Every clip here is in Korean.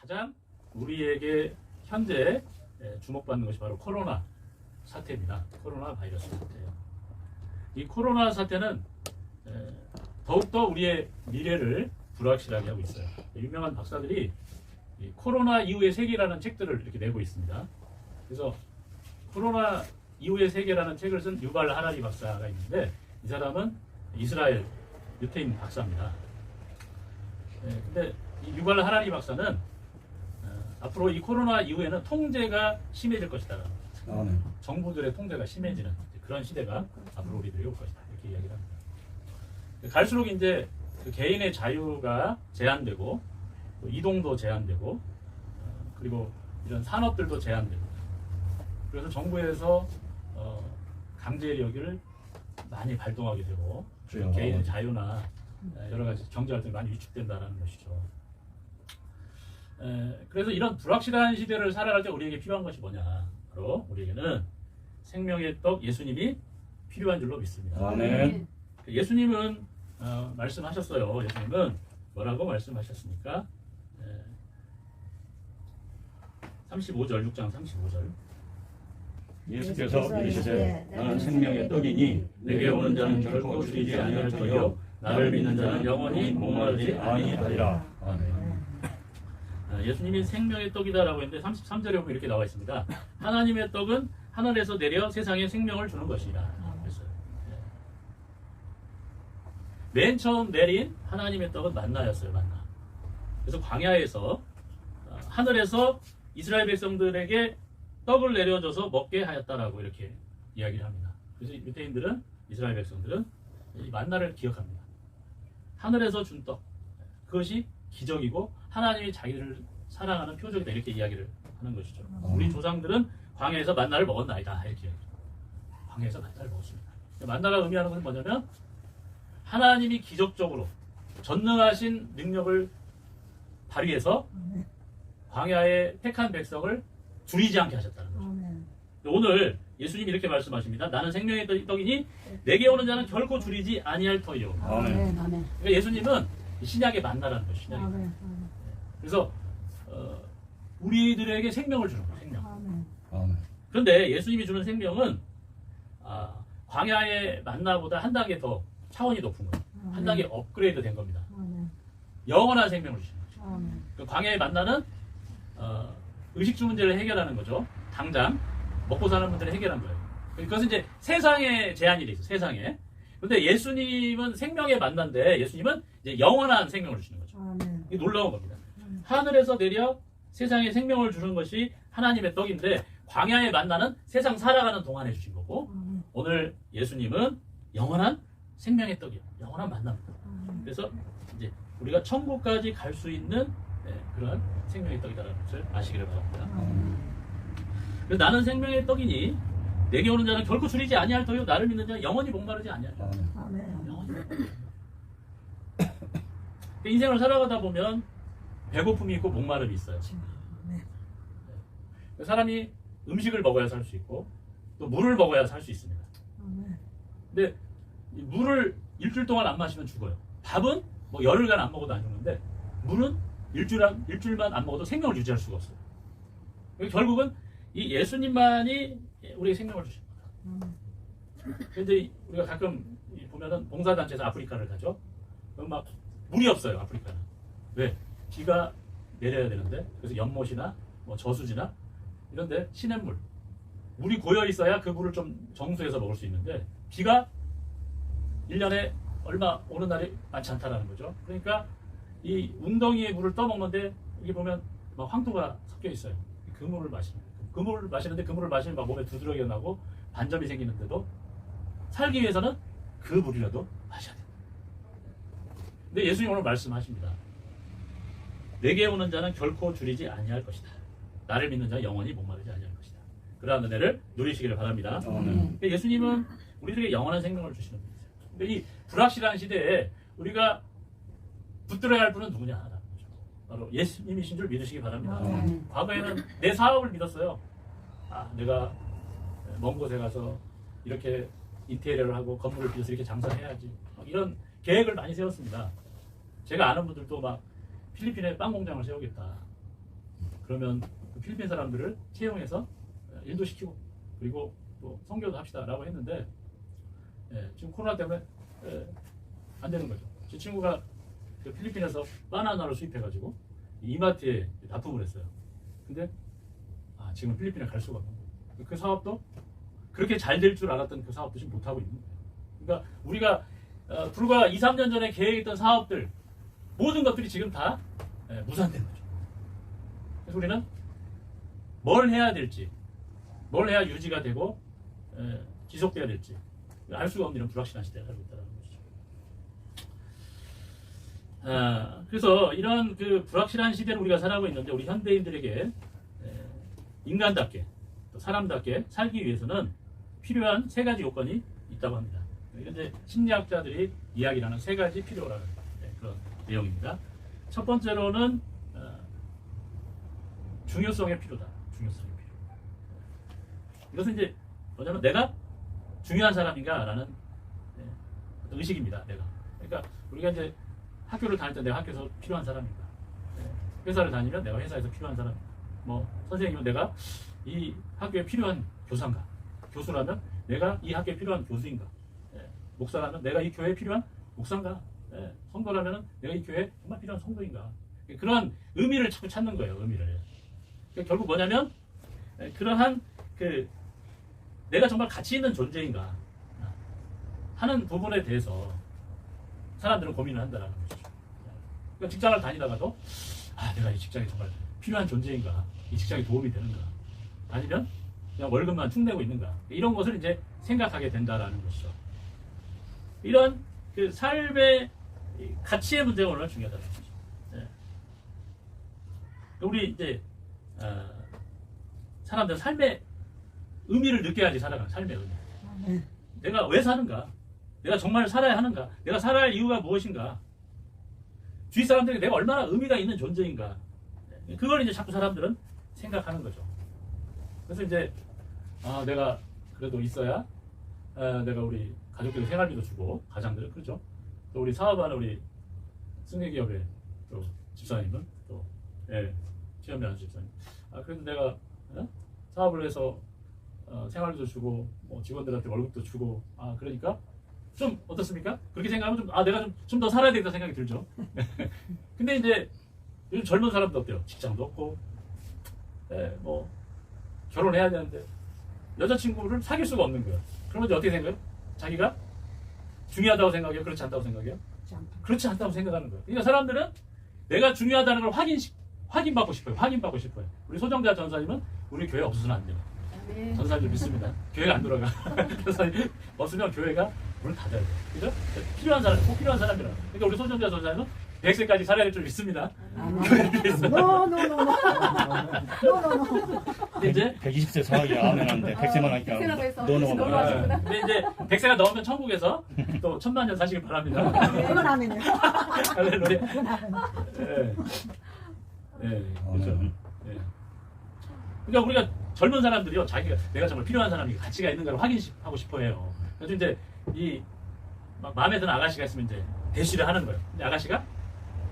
가장 우리에게 현재 주목받는 것이 바로 코로나 사태입니다. 코로나 바이러스 사태예요. 이 코로나 사태는 더욱더 우리의 미래를 불확실하게 하고 있어요. 유명한 박사들이 이 코로나 이후의 세계라는 책들을 이렇게 내고 있습니다. 그래서 코로나 이후의 세계라는 책을 쓴 유발 하라리 박사가 있는데 이 사람은 이스라엘 유태인 박사입니다. 근데 이 유발 하라리 박사는 앞으로 이 코로나 이후에는 통제가 심해질 것이다. 정부들의 통제가 심해지는 그런 시대가 앞으로 우리들이 올 것이다. 이렇게 이야기를 합니다. 갈수록 이제 그 개인의 자유가 제한되고 또 이동도 제한되고 그리고 이런 산업들도 제한되고 그래서 정부에서 강제력을 많이 발동하게 되고 개인의 자유나 여러 가지 경제 활동이 많이 위축된다는 것이죠. 그래서 이런 불확실한 시대를 살아갈 때 우리에게 필요한 것이 뭐냐? 바로 우리에게는 생명의 떡 예수님이 필요한 줄로 믿습니다. 아멘. 예수님은 말씀하셨어요. 예수님은 뭐라고 말씀하셨습니까? 35절 6장 35절 예수께서 이르시되 나는 생명의 떡이니 내게 오는 자는 결코 줄이지 아니할 터이요 나를 믿는 자는 영원히 목마르지 아니하리라. 아멘. 예수님이 생명의 떡이다라고 했는데 33절에 보면 이렇게 나와 있습니다. 하나님의 떡은 하늘에서 내려 세상에 생명을 주는 것이라. 그랬어요. 맨 처음 내린 하나님의 떡은 만나였어요. 만나. 그래서 광야에서 하늘에서 이스라엘 백성들에게 떡을 내려줘서 먹게 하였다라고 이렇게 이야기를 합니다. 그래서 유대인들은 이스라엘 백성들은 이 만나를 기억합니다. 하늘에서 준 떡, 그것이 기적이고 하나님이 자기를 사랑하는 표적이다 이렇게 이야기를 하는 것이죠. 우리 조상들은 광야에서 만나를 먹었나이다 이렇게 이야기죠. 광야에서 만나를 먹었습니다. 만나가 의미하는 것은 뭐냐면 하나님이 기적적으로 전능하신 능력을 발휘해서 광야에 택한 백성을 줄이지 않게 하셨다는 거죠. 오늘 예수님이 이렇게 말씀하십니다. 나는 생명의 떡이니 내게 오는 자는 결코 줄이지 아니할 터이요. 그러니까 예수님은 신약의 만나라는 거죠. 신약의. 그래서 우리들에게 생명을 주는 거예요. 생명. 그런데 예수님이 주는 생명은 광야의 만나보다 한 단계 더 차원이 높은 거예요. 한 단계 업그레이드 된 겁니다. 영원한 생명을 주시는 거죠. 그 광야의 만나는 의식주 문제를 해결하는 거죠. 당장 먹고 사는 문제를 해결한 거예요. 그것은 이제 세상에 제한이 돼 있어요. 세상에. 그런데 예수님은 생명의 만난데 예수님은 이제 영원한 생명을 주시는 거죠. 이게 놀라운 겁니다. 하늘에서 내려 세상에 생명을 주는 것이 하나님의 떡인데 광야의 만나는 세상 살아가는 동안에 주신 거고 오늘 예수님은 영원한 생명의 떡이에요. 영원한 만남입니다. 그래서 이제 우리가 천국까지 갈 수 있는 그런 생명의 떡이다라는 것을 아시기를 바랍니다. 그래서 나는 생명의 떡이니 내게 오는 자는 결코 줄이지 아니할 터요 나를 믿는 자는 영원히 목마르지 아니하리라. 인생을 살아가다 보면 배고픔이 있고 목마름이 있어요. 사람이 음식을 먹어야 살 수 있고 또 물을 먹어야 살 수 있습니다. 근데 물을 일주일 동안 안 마시면 죽어요. 밥은 뭐 열흘간 안 먹어도 안 죽는데 물은 일주일만 안 먹어도 생명을 유지할 수가 없어요. 결국은 이 예수님만이 우리에게 생명을 주신 겁니다. 그런데 우리가 가끔 보면은 봉사단체에서 아프리카를 가죠. 그럼 막 물이 없어요. 아프리카는. 왜? 비가 내려야 되는데 그래서 연못이나 뭐 저수지나 이런데 시냇물 물이 고여 있어야 그 물을 좀 정수해서 먹을 수 있는데 비가 1년에 얼마 오는 날이 많지 않다라는 거죠. 그러니까 이 웅덩이에 물을 떠먹는데 여기 보면 막 황토가 섞여 있어요. 그 물을 마시는 거예요. 그 물을 마시는데 그 물을 마시면 막 몸에 두드러기가 나고 반점이 생기는데도 살기 위해서는 그 물이라도 마셔야 돼요. 근데 예수님 오늘 말씀하십니다. 내게 오는 자는 결코 줄이지 아니할 것이다. 나를 믿는 자는 영원히 목마르지 아니할 것이다. 그러한 은혜를 누리시기를 바랍니다. 그러니까 예수님은 우리들에게 영원한 생명을 주시는 분이세요. 근데 이 불확실한 시대에 우리가 붙들어야 할 분은 누구냐? 바로 예수님이신 줄 믿으시기 바랍니다. 과거에는 내 사업을 믿었어요. 내가 먼 곳에 가서 이렇게 인테리어를 하고 건물을 빚어서 이렇게 장사해야지. 이런 계획을 많이 세웠습니다. 제가 아는 분들도 막 필리핀에 빵 공장을 세우겠다. 그러면 그 필리핀 사람들을 채용해서 일도 시키고 그리고 또 선교도 합시다라고 했는데 지금 코로나 때문에 안 되는 거죠. 제 친구가 그 필리핀에서 바나나를 수입해가지고 이마트에 납품을 했어요. 근데 지금 필리핀에 갈 수가 없는 거예요. 그 사업도 그렇게 잘 될 줄 알았던 그 사업도 지금 못하고 있는 거예요. 그러니까 우리가 불과 2, 3년 전에 계획했던 사업들 모든 것들이 지금 다 무산된 거죠. 그래서 우리는 뭘 해야 될지, 뭘 해야 유지가 되고 지속돼야 될지 알 수가 없는 이런 불확실한 시대에 살고 있다는 것이죠. 그래서 이런 그 불확실한 시대를 우리가 살아가고 있는데 우리 현대인들에게 인간답게 또 사람답게 살기 위해서는 필요한 세 가지 요건이 있다고 합니다. 현재 심리학자들이 이야기하는 세 가지 필요라는 그런 내용입니다. 첫 번째로는 중요성의 필요다. 중요성의 필요. 이것은 이제 뭐냐면 내가 중요한 사람인가라는 어떤 의식입니다. 내가. 그러니까 우리가 이제 학교를 다닐 때 내가 학교에서 필요한 사람인가. 회사를 다니면 내가 회사에서 필요한 사람인가. 뭐 선생님은 내가 이 학교에 필요한 교사인가. 교수라면 내가 이 학교에 필요한 교수인가. 목사라면 내가 이 교회에 필요한 목사인가. 성도라면 내가 이 교회에 정말 필요한 성도인가. 그런 의미를 자꾸 찾는 거예요. 의미를. 그러니까 결국 뭐냐면 그러한 그 내가 정말 가치 있는 존재인가 하는 부분에 대해서 사람들은 고민을 한다는 것이죠. 그러니까 직장을 다니다가도 내가 이 직장에 정말 필요한 존재인가, 이 직장에 도움이 되는가, 아니면 그냥 월급만 축내고 있는가, 이런 것을 이제 생각하게 된다라는 것이죠. 이런 그 삶의 가치의 문제가 오늘 중요하다는 거죠. 우리 이제 사람들 삶의 의미를 느껴야지 살아가는 삶의 의미. 내가 왜 사는가? 내가 정말 살아야 하는가? 내가 살아야 할 이유가 무엇인가? 주위 사람들에게 내가 얼마나 의미가 있는 존재인가? 그걸 이제 자꾸 사람들은 생각하는 거죠. 그래서 이제 내가 그래도 있어야 내가 우리 가족들 생활비도 주고 가장들은 그렇죠. 또 우리 사업하는 우리 승계기업의 또 집사님은 또 취업하는 집사님. 그래도 내가 사업을 해서 생활비도 주고 뭐 직원들한테 월급도 주고 그러니까 좀 어떻습니까? 그렇게 생각하면 좀 내가 좀 더 살아야 되겠다 생각이 들죠. 근데 이제 요즘 젊은 사람도 어때요? 직장도 없고 뭐 결혼해야 되는데 여자친구를 사귈 수가 없는 거예요. 그러면 이제 어떻게 생각해요? 자기가 중요하다고 생각해요? 그렇지 않다고 생각해요? 그렇지 않다고 생각하는 거예요. 그러니까 사람들은 내가 중요하다는 걸 확인받고 싶어요. 확인받고 싶어요. 우리 소정자 전사님은 우리 교회 없어서는 안 돼요. 전사님 믿습니다. 교회가 안 돌아가. 전사님 없으면 교회가 문을 닫아야 돼요. 그죠? 필요한 사람, 꼭 필요한 사람이라. 그러니까 우리 소정자 전사님은 100세까지 살아야 될 줄 믿습니다. 교회를 위해서. 근데 이제 120세 사학이 아멘한데 100세만 하니까 노노. 근데 이제 100세가 넘으면 천국에서 또 1000만 년 사시길 바랍니다. 이건 아멘이에요. 할렐루야. 그렇죠. 그러니까 우리가 젊은 사람들이요, 자기가 내가 정말 필요한 사람이 가치가 있는가를 확인하고 싶어해요. 그래서 이제 이 막 마음에 드는 아가씨가 있으면 이제 대시를 하는 거예요. 근데 아가씨가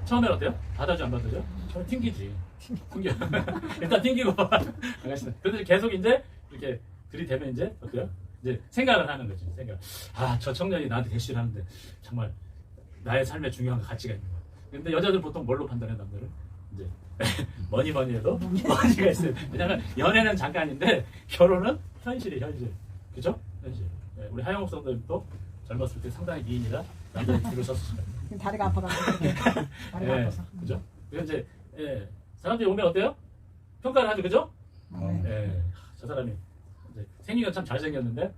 처음엔 어때요? 받아줘 안 받아줘? 처음에 튕기지. 튕겨. 일단 튕기고 아가씨는. 그래서 계속 이제 이렇게 들이대면 이제 어때요? 이제 생각을 하는 거지. 생각. 저 청년이 나한테 대시를 하는데 정말 나의 삶에 중요한 가치가 있는 거야. 근데 여자들 보통 뭘로 판단해, 남들은? 이제 뭐니 해도 머니가 있어요. 왜냐면 연애는 잠깐인데 결혼은 현실이에요, 현실. 그죠? 현실. 우리 하영옥 성도님도 젊었을 때 상당히 미인이라 남자들이 줄을 섰을 거예요. 다리가 아파가지고. 다리가 아파서. 그죠? 그래서 이제 사람들이 오면 어때요? 평가를 하죠, 그죠? 저 사람이 이제 생기가 참 잘생겼는데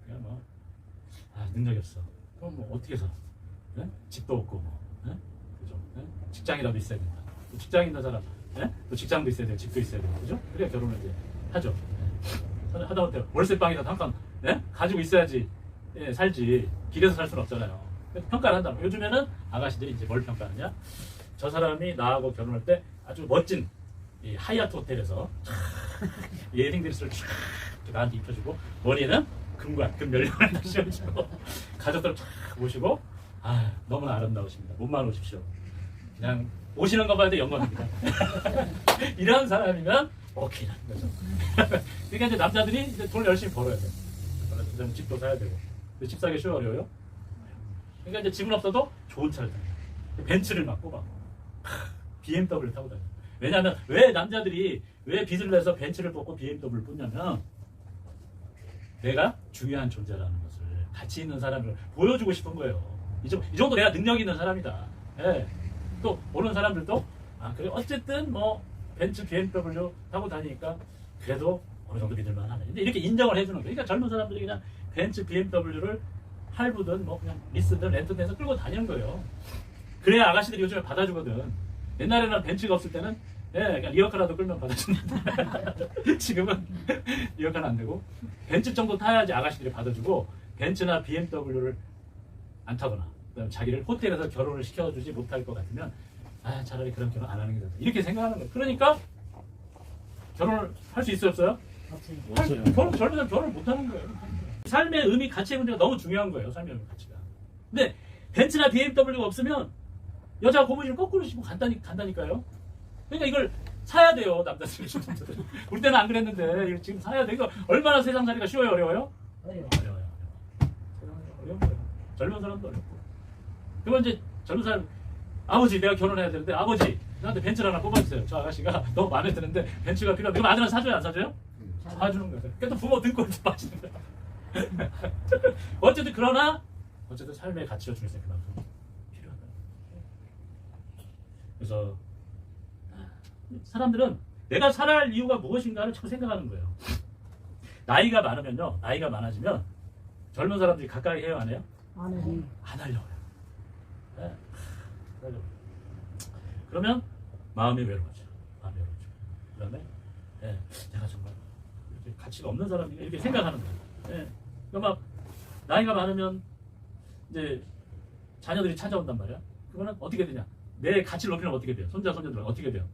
그냥 뭐 능력이 없어. 그럼 뭐 어떻게 살아? 집도 없고 뭐, 그죠? 직장이라도 있어야 된다. 또 직장 있는 사람, 또 직장도 있어야 되고 집도 있어야 되고, 그죠? 그래야 결혼을 이제 하죠. 하다못해 월세방이라도 한 칸 가지고 있어야지 살지. 길에서 살 수는 없잖아요. 평가를 한다. 요즘에는 아가씨들이 이제 뭘 평가하느냐? 저 사람이 나하고 결혼할 때 아주 멋진 이 하얏트 호텔에서 예딩 드레스를 쫙 나한테 입혀주고 머리에는 금 면류관을 다 씌워주고 가족들 쫙 모시고 너무나 아름다우십니다. 몸만 오십시오. 그냥 오시는 것만 해도 영광입니다. 이런 사람이면 오케이라는 거죠. 그러니까 이제 남자들이 이제 돈을 열심히 벌어야 돼. 그래서 집도 사야 되고. 집 사기 쉬워 어려워요? 그러니까 이제 집은 없어도 좋은 차를 타요. 벤츠를 막 뽑아. BMW를 타고 다녀요. 왜냐하면 왜 남자들이 왜 빚을 내서 벤츠를 뽑고 BMW를 뽑냐면 내가 중요한 존재라는 것을 가치 있는 사람을 보여주고 싶은 거예요. 이 정도 내가 능력 있는 사람이다. 예. 또 오는 사람들도 아 그래 어쨌든 뭐 벤츠 BMW 타고 다니니까 그래도 어느 정도 믿을만 하네. 이제 이렇게 인정을 해주는 거예요. 그러니까 젊은 사람들이 그냥 벤츠 BMW를 할부든 뭐 그냥 리스든 렌트든 해서 끌고 다니는 거예요. 그래야 아가씨들이 요즘에 받아주거든. 옛날에는 벤츠가 없을 때는 예, 그냥 리어카라도 끌면 받아준다. 지금은 리어카는 안 되고 벤츠 정도 타야지 아가씨들이 받아주고 벤츠나 BMW를 안 타거나 그다음에 자기를 호텔에서 결혼을 시켜주지 못할 것 같으면 아 차라리 그런 결혼 안 하는 게 낫다. 이렇게 생각하는 거예요. 그러니까 결혼을 할 수 있어요 없어요? 없어요. 젊은 사람 결혼을 못 하는 거예요. 삶의 의미, 가치의 문제가 너무 중요한 거예요. 삶의 의미, 가치가. 근데 벤츠나 BMW가 없으면 여자가 고무줄 거꾸로 신고 간다니까요. 그러니까 이걸 사야 돼요, 남자들이. 우리 때는 안 그랬는데 이거 지금 사야 돼. 이거 얼마나 세상살이가 쉬워요, 어려워요? 어려워요. 어려운 거예요. 젊은 사람도 어렵고. 그러면 이제 젊은 사람 아버지 내가 결혼해야 되는데 아버지 나한테 벤츠를 하나 뽑아주세요. 저 아가씨가 너무 마음에 드는데 벤츠가 필요하면 그럼 아들은 사줘요, 안 사줘요? 사주는 거예요. 그러니까 또 부모 등골 빠지는 거예요. 어쨌든 그러나 어쨌든 삶의 가치가 중요해서 그만큼 필요하다. 그래서 사람들은 내가 살아야 할 이유가 무엇인가를 자꾸 생각하는 거예요. 나이가 많으면요, 나이가 많아지면 젊은 사람들이 가까이 해요, 안 해요? 안 해. 안 하려고 해요. 네. 안 하려고 해요. 그러면 마음이 외로워져. 마음이 외로워져. 그 다음에 네, 내가 정말 이렇게 가치가 없는 사람인가 이렇게 생각하는 거예요. 네. 그러니까 막 나이가 많으면 이제 자녀들이 찾아온단 말이야. 그거는 어떻게 되냐? 내 가치를 높이면 어떻게 돼요? 손자 손녀들은 어떻게 돼요?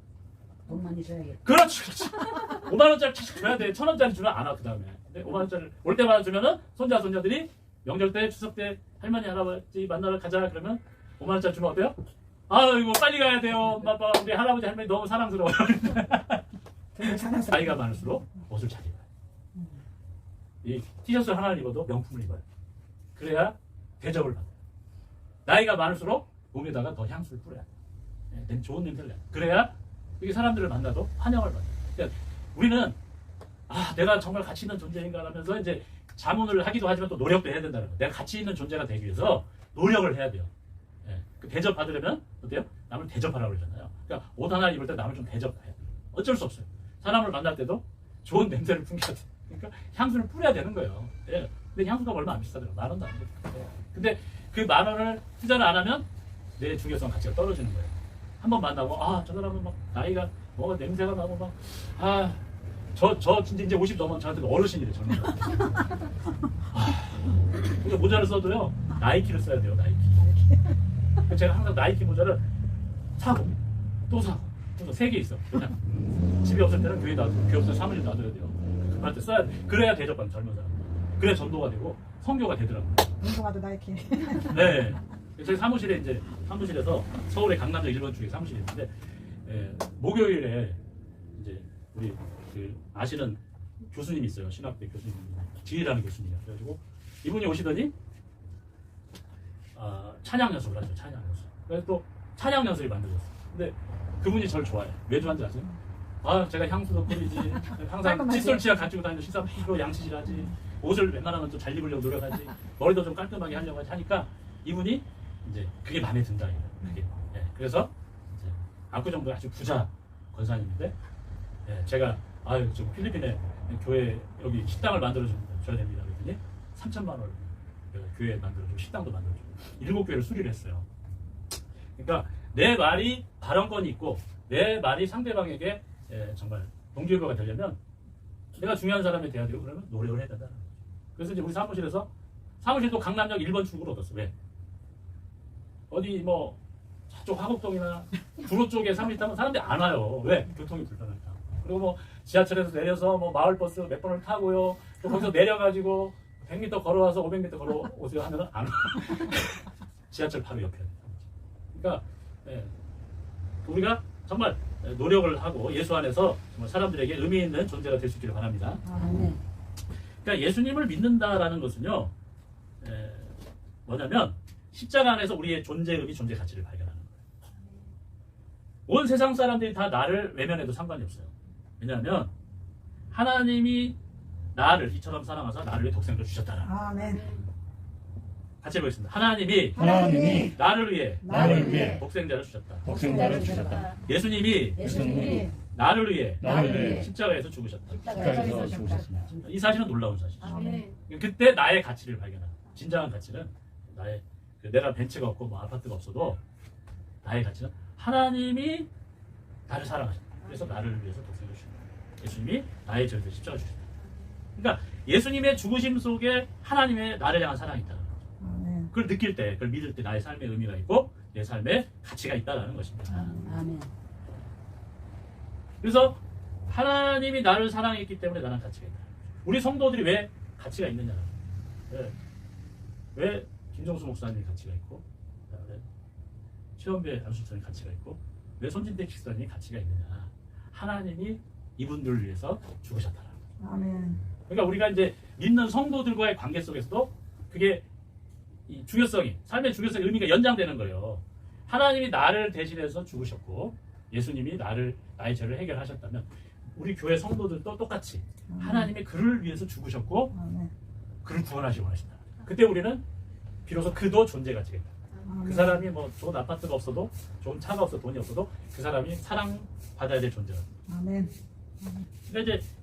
돈만 있어야겠다. 그렇지. 5만 원짜리 착착 줘야 돼. 1,000원짜리 주면 안 와. 그 다음에 5만 원짜리 올 때마다 주면은 손자 손녀들이 명절 때 추석 때 할머니 할아버지 만나러 가자 그러면 5만 원짜리 주면 어때요? 아이고 빨리 가야 돼요. 엄마 아빠 우리 할아버지 할머니 너무 사랑스러워요. 나이가 많을수록 옷을 잘 입어요. 이 티셔츠를 하나를 입어도 명품을 입어요. 그래야 대접을 받아요. 나이가 많을수록 몸에다가 더 향수를 뿌려야 돼요. 좋은 냄새를 내요. 그래야 이게 사람들을 만나도 환영을 받아요. 그러니까 우리는 아 내가 정말 가치 있는 존재인가 하면서 이제 자문을 하기도 하지만 또 노력도 해야 된다는 거예요. 내가 가치 있는 존재가 되기 위해서 노력을 해야 돼요. 예. 그 대접 받으려면 어때요? 남을 대접하라고 그러잖아요. 그러니까 옷 하나 입을 때 남을 좀 대접해야 돼요. 어쩔 수 없어요. 사람을 만날 때도 좋은 냄새를 풍겨야 돼요. 그러니까 향수를 뿌려야 되는 거예요. 예. 근데 향수가 얼마 안 비싸더라고요. 10,000원도 안 돼요. 예. 근데 그 10,000원을 투자를 안 하면 내 중요성 가치가 떨어지는 거예요. 한번 만나고 아 저 사람은 막 나이가 뭐가 냄새가 나고 막 아 저 진짜 이제 50 넘으면 저한테 어르신이래 저는. 그래서 모자를 써도요 나이키를 써야 돼요. 나이키. 그래서 제가 항상 나이키 모자를 사고 또 사고 또 3개 있어. 그냥 집이 없을 때는 교회 놔두고 교회 없을 때 사무실 놔둬야 돼요. 급할 때 써야 돼. 그래야 대접받는 젊은 사람. 그래야 전도가 되고 성교가 되더라고요. 운동화도 나이키. 네. 저희 사무실에 이제 사무실에서 서울의 강남역 1번 쪽에 사무실이 있는데 목요일에 이제 우리 그 아시는 교수님이 있어요. 신학대 교수님 지혜라는 교수님이요. 그래가지고 이분이 오시더니 찬양 연습을 하죠. 찬양 연습. 그래서 또 찬양 연습을 만들었어요. 근데 그분이 저를 좋아해요. 왜 좋아하는지 아세요? 아 제가 향수도 뿌리지 항상 칫솔 치약 가지고 다니는 시사 피로 양치질하지 옷을 웬만하면 좀 잘 입으려고 노력하지 머리도 좀 깔끔하게 하려고 하니까 이분이 이제 그게 마음에 든다 이거예요. 그게. 예, 그래서 이제 압구정도 아주 부자 권사님인데 제가 아유 저 필리핀에 교회 여기 식당을 만들어줘야 됩니다. 그랬더니 3,000만 원을 교회 만들어주고 식당도 만들어주고 7교회를 수리를 했어요. 그러니까 내 말이 발언권이 있고 내 말이 상대방에게 정말 동기부여가 되려면 내가 중요한 사람이 돼야 되고 그러면 노력을 해야 된다는 거죠. 그래서 이제 우리 사무실도 강남역 1번 출구로 얻었어. 왜? 어디 뭐 저쪽 화곡동이나 구로 쪽에 사무실 타면 사람들이 안 와요. 왜? 교통이 불편하니까. 그리고 뭐 지하철에서 내려서 뭐 마을버스 몇 번을 타고요. 또 거기서 내려가지고 100m 걸어와서 500m 걸어오세요 하면은 안 와. 지하철 바로 옆에. 그러니까 우리가 정말 노력을 하고 예수 안에서 정말 사람들에게 의미 있는 존재가 될 수 있기를 바랍니다. 아멘. 그러니까 예수님을 믿는다라는 것은요, 뭐냐면 십자가 안에서 우리의 존재 의미, 존재 가치를 발견하는 거예요. 온 세상 사람들이 다 나를 외면해도 상관이 없어요. 왜냐하면 하나님이 나를 이처럼 사랑하사 나를 위해 독생자를 주셨다라. 아멘. 같이 해보겠습니다. 하나님이 하나님이 나를 위해 나를 위해 독생자를 주셨다. 독생자를 주셨다. 예수님이 예수님이 나를 위해 나를 위해 십자가에서 죽으셨다. 십자가에서 죽으셨습니다. 이 사실은 놀라운 사실이죠. 아멘. 그때 나의 가치를 발견하는, 진정한 가치는 나의 내가 벤츠가 없고 뭐 아파트가 없어도 나의 가치는 하나님이 나를 사랑하셨다. 그래서 나를 위해서 독생자를 주셨다. 예수님이 나의 죄를 십자가 주셨다. 그러니까 예수님의 죽으심 속에 하나님의 나를 향한 사랑이 있다. 아멘. 그걸 느낄 때, 그걸 믿을 때 나의 삶의 의미가 있고 내 삶의 가치가 있다는 것입니다. 아멘. 그래서 하나님이 나를 사랑했기 때문에 나는 가치가 있다. 우리 성도들이 왜 가치가 있느냐? 왜 김정수 목사님이 가치가 있고, 그다음에 최원배 안수처님 가치가 있고, 왜 손진택 집사님이 가치가 있느냐? 하나님이 이분들을 위해서 죽으셨다라. 아멘. 그러니까 우리가 이제 믿는 성도들과의 관계 속에서도 그게 이 중요성이, 삶의 중요성의 의미가 연장되는 거예요. 하나님이 나를 대신해서 죽으셨고 예수님이 나의 죄를 해결하셨다면 우리 교회 성도들도 똑같이 하나님이 그를 위해서 죽으셨고 아멘. 그를 구원하시고 하신다. 그때 우리는 비로소 그도 존재 가치가 있다. 그 사람이 뭐 좋은 아파트가 없어도, 좋은 차가 없어도, 돈이 없어도 그 사람이 사랑받아야 될 존재다. 아멘.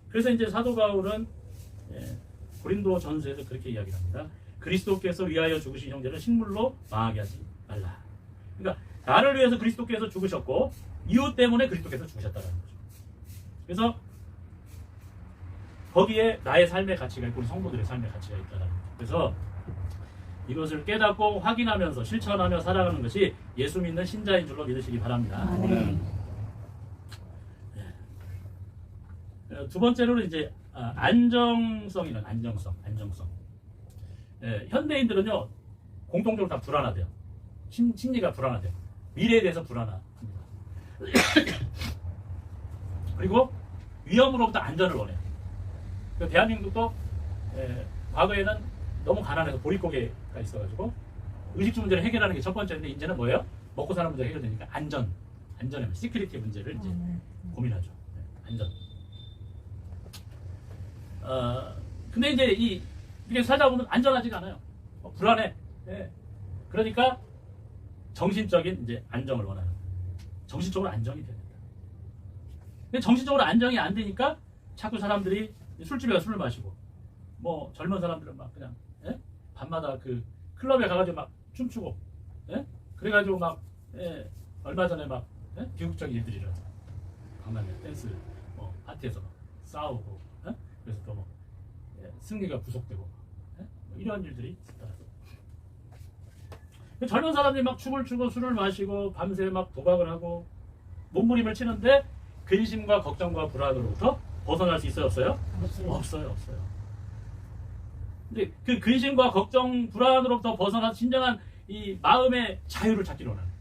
그래서 이제 사도 바울은 고린도 전서에서 그렇게 이야기합니다. 그리스도께서 위하여 죽으신 형제를 식물로 망하게 하지 말라. 그러니까 나를 위해서 그리스도께서 죽으셨고 이웃 때문에 그리스도께서 죽으셨다는 거죠. 그래서 거기에 나의 삶의 가치가 있고 우리 성도들의 삶의 가치가 있다는 거죠. 그래서 이것을 깨닫고 확인하면서 실천하며 살아가는 것이 예수 믿는 신자인 줄로 믿으시기 바랍니다. 아멘. 두 번째로는 이제 안정성이라는 안정성. 현대인들은요 공통적으로 다 불안하대요. 심리가 불안하대요. 미래에 대해서 불안합니다. 그리고 위험으로부터 안전을 원해요. 대한민국도 과거에는 너무 가난해서 보릿고개가 있어가지고 의식주 문제를 해결하는 게 첫 번째인데 이제는 뭐예요? 먹고 사는 문제가 해결되니까 안전의 시큐리티 문제를 이제 고민하죠. 안전. 근데 이제 이렇게 살다 보면 안전하지가 않아요. 불안해. 그러니까 정신적인 이제 안정을 원하는. 정신적으로 안정이 돼야 된다. 근데 정신적으로 안정이 안 되니까 자꾸 사람들이 술집에 가서 술을 마시고, 뭐 젊은 사람들은 막 그냥 밤마다 그 클럽에 가가지고 막 춤추고, 그래가지고 막 얼마 전에 막 비극적인 일들이 일어나서 강남에 댄스 뭐 파티에서 막 싸우고, 그래서 또 뭐 승리가 구속되고 뭐 이런 일들이 있었다. 젊은 사람들이 막 춤을 추고 술을 마시고 밤새 막 도박을 하고 몸부림을 치는데 근심과 걱정과 불안으로부터 벗어날 수 있어요, 없어요? 없어요. 근데 그 근심과 걱정, 불안으로부터 벗어나 진정한 이 마음의 자유를 찾기로 원하는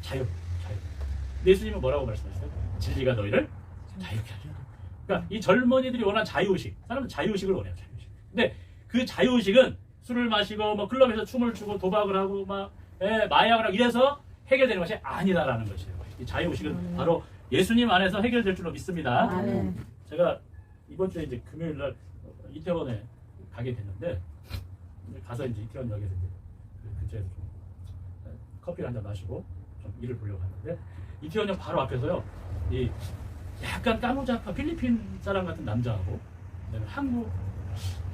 자유. 예수님은 뭐라고 말씀하셨어요? 진리가 너희를 자유케 하리라. 그러니까 이 젊은이들이 원하는 자유의식, 사람은 자유의식을 원해요. 자유의식. 근데 그 자유의식은 술을 마시고 뭐 클럽에서 춤을 추고 도박을 하고 막 마약을 하고 이래서 해결되는 것이 아니다라는 것이에요. 이 자유의식은 바로 예수님 안에서 해결될 줄로 믿습니다. 제가 이번 주에 이제 금요일 날 이태원에 가게 됐는데 가서 이제 이태원 역에서 이제 그 근처에서 좀 커피를 한잔 마시고 좀 일을 보려고 하는데 이태원역 바로 앞에서요 이 약간 까무잡한 필리핀 사람 같은 남자하고 그다음에 한국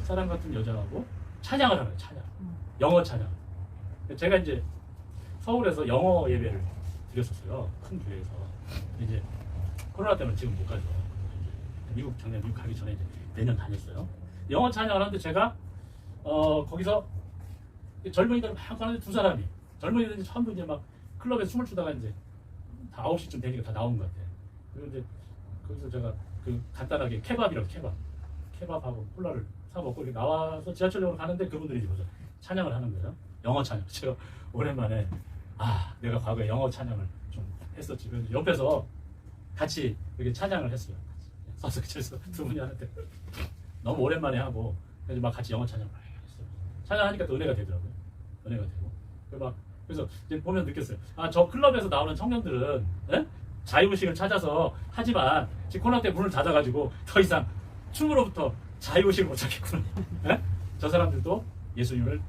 사람 같은 여자하고 찬양을 하는 거예요. 찬양. 영어 찬양. 제가 이제 서울에서 영어 예배를 드렸었어요. 큰 교회에서. 이제 코로나 때문에 지금 못 가죠. 작년 미국 가기 전에 이제 매년 다녔어요. 영어 찬양을 하는데 제가 거기서 젊은이들 막 하는데 두 사람이 젊은이들이 전부 이제 막 클럽에 춤을 추다가 이제 다 9시쯤 되니까 다 나온 것 같아요. 그리고 이제 거기서 제가 그 간단하게 케밥하고 콜라를 사 먹고 이렇게 나와서 지하철역으로 가는데 그분들이 이제 먼저 찬양을 하는 거예요. 영어 찬양. 제가 오랜만에 내가 과거에 영어 찬양을 좀 했었지. 그래서 옆에서 같이 이렇게 찬양을 했어요. 서서 그래서 두 분이 하는데 너무 오랜만에 하고 그래서 막 같이 영어 찬양을 했어요. 찬양하니까 또 은혜가 되더라고요. 은혜가 되고 그래서 이제 보면 느꼈어요. 아, 저 클럽에서 나오는 청년들은 예? 자유의식을 찾아서 하지만 지금 코로나 때 문을 닫아가지고 더 이상 춤으로부터 자유의식을 못 찾겠구나. 예? 저 사람들도 예수님을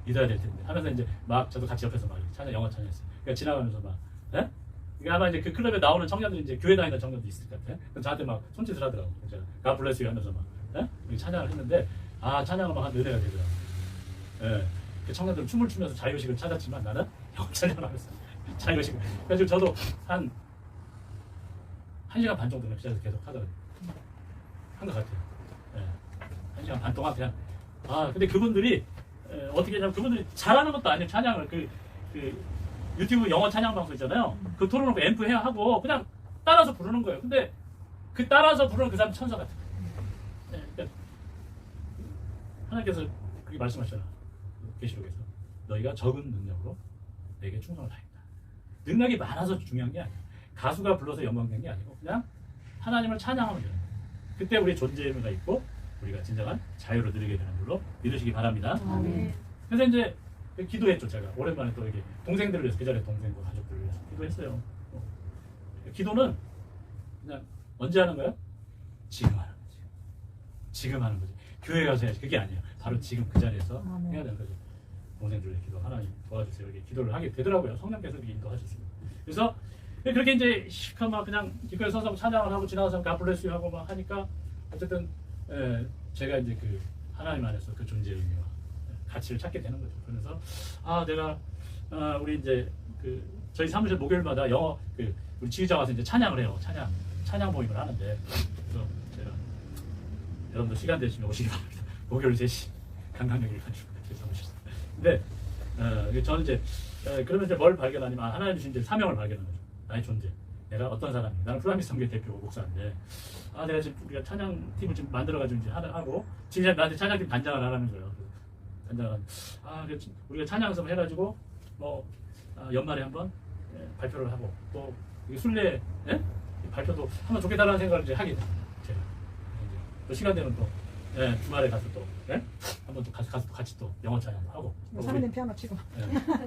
믿어야 될 텐데 하면서 이제 막 저도 같이 옆에서 막 찬양 영어 찬양했어요. 그러니까 지나가면서 막 예? 그러니까 아마 이제 그 클럽에 나오는 청년들이 이제 교회 다니는 청년도 있을 것 같아요. 그럼 저한테 막 손짓을 하더라고요. 제가 가 블레스 유 하면서 막 예? 찬양을 했는데 아 찬양을 막 한 은혜가 되더라고요. 예. 그 청년들은 춤을 추면서 자유의식을 찾았지만 나는 영어 찬양을 하면서 자유의식을. 그래서 저도 한 1시간 반 정도는 그래서 계속 하더라고요. 한 것 같아요. 예. 1시간 반 동안 그냥 근데 그분들이 어떻게 하냐면 그분들이 잘하는 것도 아니에요. 찬양을 그 유튜브 영어 찬양 방송 있잖아요. 그 틀어놓고 앰프 해야 하고 그냥 따라서 부르는 거예요. 근데 그 따라서 부르는 그 사람 천사 같아요. 네, 그러니까 하나님께서 그렇게 말씀하셨잖아. 계시록에서 너희가 적은 능력으로 내게 충성을 다했다. 능력이 많아서 중요한 게 아니야. 가수가 불러서 영광된 게 아니고 그냥 하나님을 찬양하면 되는 거예요. 그때 우리의 존재의 의미가 있고 우리가 진정한 자유를 누리게 되는 걸로 믿으시기 바랍니다. 그래서 이제 기도했죠. 제가 오랜만에 또 이렇게 동생들을 위해서 그 자리에 동생과 가족들을 위해서 기도했어요. 기도는 그냥 언제 하는 거예요? 지금 하는 거지. 지금 하는 거지. 교회 가서 해야지. 그게 아니에요. 바로 지금 그 자리에서 해야 되는 거죠. 동생들의 기도 하나님 도와주세요. 이렇게 기도를 하게 되더라고요. 성령께서 이렇게 인도하셨습니다. 그래서 그렇게 이제 막 그냥 기도에 서서 찬양을 하고 지나가서 가 블레스 유 하고 막 하니까 어쨌든 제가 이제 그 하나님 안에서 그 존재의 의미와 가치를 찾게 되는 거죠. 그래서 내가 우리 이제 그 저희 사무실 목요일마다 영어 우리 지휘자 와서 이제 찬양을 해요. 찬양 모임을 하는데 그래서 제가 여러분도 시간 되시면 오시기 바랍니다. 목요일 3시 강강역일 가지고 저희 사무실. 근데 저는 이제 그러면 이제 뭘 발견하냐면 하나님 주신 이제 사명을 발견하는 거죠. 나의 존재. 내가 어떤 사람인가. 나는 프라미스 성교 대표 목사인데 내가 지금 우리가 찬양팀을 지금 만들어가지고 이제 하고 지금 나한테 찬양팀 단장을 하라는 거예요. 단장은 우리가 찬양 연습을 해가지고 뭐 연말에 한번 발표를 하고 또 순례 발표도 하면 좋겠다라는 생각을 이제 하게 됩니다. 제가 또 시간 되면 또 주말에 가서 또 한번 또 가서 또 같이 또 영어 찬양도 하고. 사모님 피아노 치고.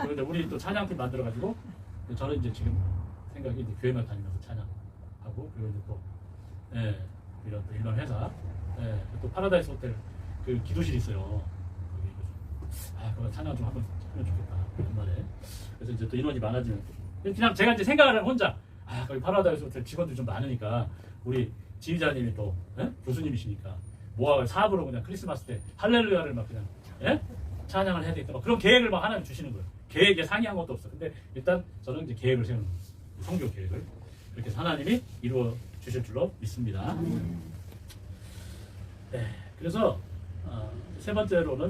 그런데 우리 또 찬양팀 만들어가지고 저는 이제 지금 생각이 이제 교회만 다니면서 찬양하고 그리고 이제 또 이런 또 일반 회사 또 파라다이스 호텔 그 기도실이 있어요. 그거 찬양 좀 하면 좋겠다 연말에. 그래서 이제 또 인원이 많아지면 그냥 제가 이제 생각을 혼자 거기 파라다이스 호텔 직원들이 좀 많으니까 우리 지휘자님이 또 교수님이시니까 모아가 사업으로 그냥 크리스마스 때 할렐루야를 막 그냥 찬양을 해야 되겠다 막 그런 계획을 막 하나님 주시는 거예요. 계획에 상의한 것도 없어. 근데 일단 저는 이제 계획을 세우는 거예요. 성교 계획을 그렇게 하나님이 이루어 주실 줄로 믿습니다. 그래서 세 번째로는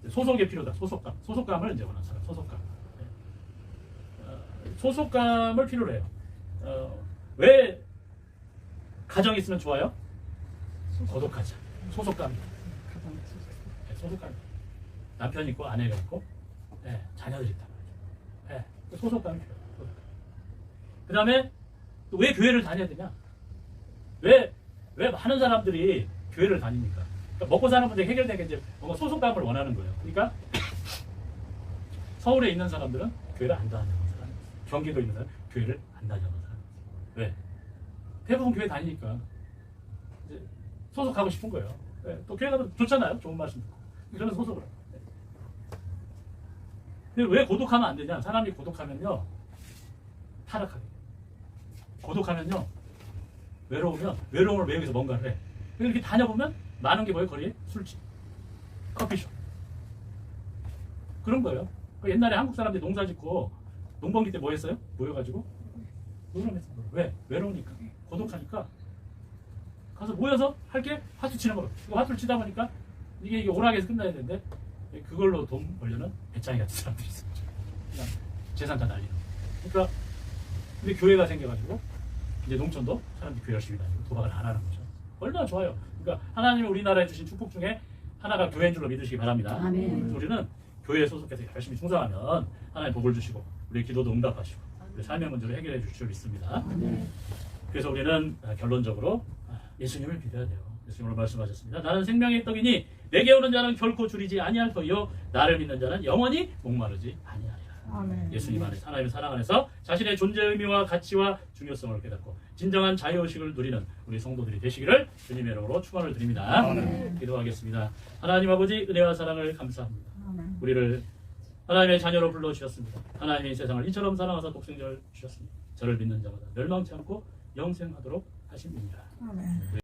소속이 필요다. 소속감을 이제 원하는 사람. 소속감을 필요로 해요. 왜 가정이 있으면 좋아요? 고독하자. 소속감. 소속감. 남편이 있고 아내가 있고 자녀들이 있단 말이죠. 소속감이 필요해요. 그 다음에 또 왜 교회를 다녀야 되냐? 왜 많은 사람들이 교회를 다닙니까? 그러니까 먹고 사는 문제 해결되게 이제 뭔가 소속감을 원하는 거예요. 그러니까 서울에 있는 사람들은 교회를 안 다니는 사람, 경기도에 있는 사람은 교회를 안 다니는 사람. 왜? 대부분 교회 다니니까 이제 소속하고 싶은 거예요. 또 교회 가면 좋잖아요. 좋은 말씀 듣고. 그러면 소속을 해요. 근데 왜 고독하면 안 되냐? 사람이 고독하면요 타락하게 돼요. 고독하면요 외로움을 매우기 위해서 뭔가를 해. 이렇게 다녀보면 많은 게 뭐예요? 거리에 술집, 커피숍 그런 거예요. 옛날에 한국 사람들이 농사 짓고 농번기 때 뭐 했어요? 모여가지고 노름했어요. 왜? 외로우니까, 고독하니까 가서 모여서 할 게 화투 치는 거예요. 화투를 치다 보니까 이게 오락에서 끝나야 되는데 그걸로 돈 벌려는 배짱이 같은 사람들이 있어요. 그냥 재산 다 날리는. 그러니까 근데 교회가 생겨가지고 이제 농촌도 사람들이 교회 열심히 다니고 도박을 안 하는 거죠. 얼마나 좋아요. 그러니까 하나님이 우리나라에 주신 축복 중에 하나가 교회인 줄로 믿으시기 바랍니다. 우리는 교회에 소속해서 열심히 충성하면 하나님 복을 주시고 우리 기도도 응답하시고 우리 삶의 문제를 해결해 주실 줄 믿습니다. 그래서 우리는 결론적으로 예수님을 믿어야 돼요. 예수님으로 말씀하셨습니다. 나는 생명의 떡이니 내게 오는 자는 결코 줄이지 아니할 터이요 나를 믿는 자는 영원히 목마르지 아니하리라. 아멘. 예수님 안에서 하나님의 사랑 안에서 자신의 존재 의미와 가치와 중요성을 깨닫고 진정한 자유의식을 누리는 우리 성도들이 되시기를 주님의 이름으로 축원을 드립니다. 아멘. 기도하겠습니다. 하나님 아버지 은혜와 사랑을 감사합니다. 아멘. 우리를 하나님의 자녀로 불러주셨습니다. 하나님이 세상을 이처럼 사랑하사 독생자를 주셨습니다. 저를 믿는 자마다 멸망치 않고 영생하도록 하십니다. 아멘.